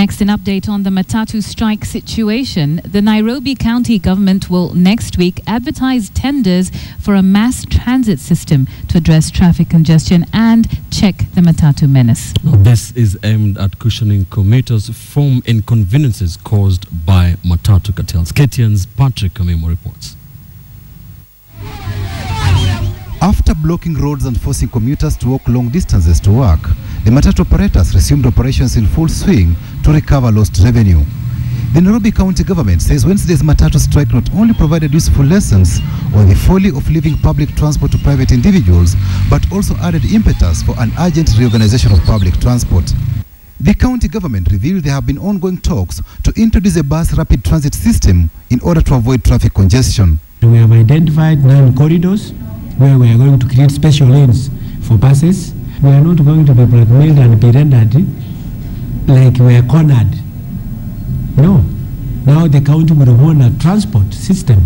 Next, an update on the matatu strike situation. The Nairobi County government will next week advertise tenders for a mass transit system to address traffic congestion and check the matatu menace. This is aimed at cushioning commuters from inconveniences caused by matatu cartels. KTN's Patrick Amimo reports. After blocking roads and forcing commuters to walk long distances to work, the matatu operators resumed operations in full swing to recover lost revenue. The Nairobi County government says Wednesday's matatu strike not only provided useful lessons on the folly of leaving public transport to private individuals, but also added impetus for an urgent reorganization of public transport. The county government revealed there have been ongoing talks to introduce a bus rapid transit system in order to avoid traffic congestion. We have identified 9 corridors where we are going to create special lanes for buses. We are not going to be blackmailed and be rendered like we are cornered. No. Now the county will own a transport system.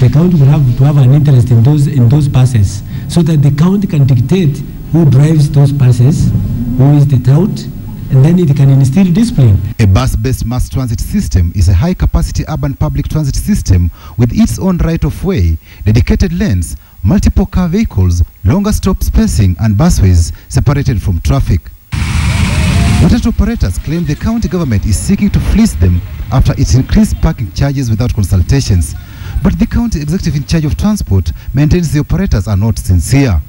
The county will have to have an interest in those buses so that the county can dictate who drives those buses, who is the route, and then it can instill discipline. A bus-based mass transit system is a high-capacity urban public transit system with its own right-of-way, dedicated lanes, multiple car vehicles, longer stop spacing, and busways separated from traffic. Matatu operators claim the county government is seeking to fleece them after it increased parking charges without consultations. But the county executive in charge of transport maintains the operators are not sincere.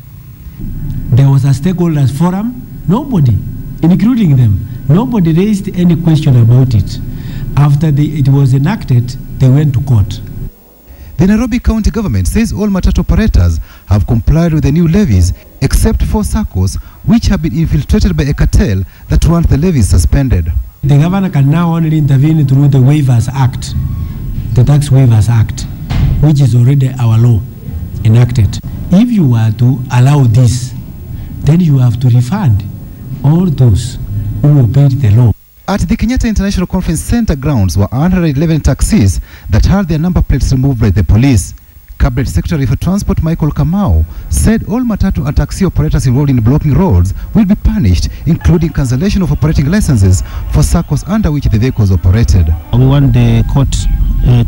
There was a stakeholders forum, nobody, including them, nobody raised any question about it. After it was enacted, they went to court. The Nairobi County government says all matatu operators have complied with the new levies except for SACCOs, which have been infiltrated by a cartel that wants the levies suspended. The governor can now only intervene through the Waivers Act, the Tax Waivers Act, which is already our law enacted. If you were to allow this, then you have to refund all those who obeyed the law. At the Kenyatta International Conference Center grounds were 111 taxis that had their number plates removed by the police. Cabinet Secretary for Transport Michael Kamau said all matatu and taxi operators involved in blocking roads will be punished, including cancellation of operating licenses for SACCOs under which the vehicles operated. We want the court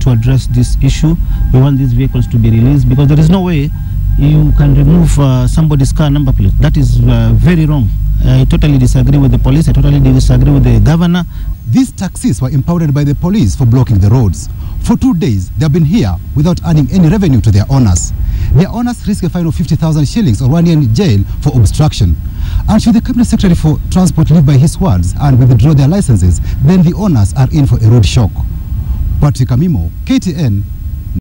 to address this issue. We want these vehicles to be released because there is no way you can remove somebody's car number plate. That is very wrong. I totally disagree with the police. I totally disagree with the governor. These taxis were impounded by the police for blocking the roads. For 2 days, they have been here without earning any revenue to their owners. Their owners risk a fine of 50,000 shillings or 1 year in jail for obstruction. And should the Cabinet Secretary for Transport live by his words and withdraw their licenses, then the owners are in for a road shock. Patrick Amimo, KTN,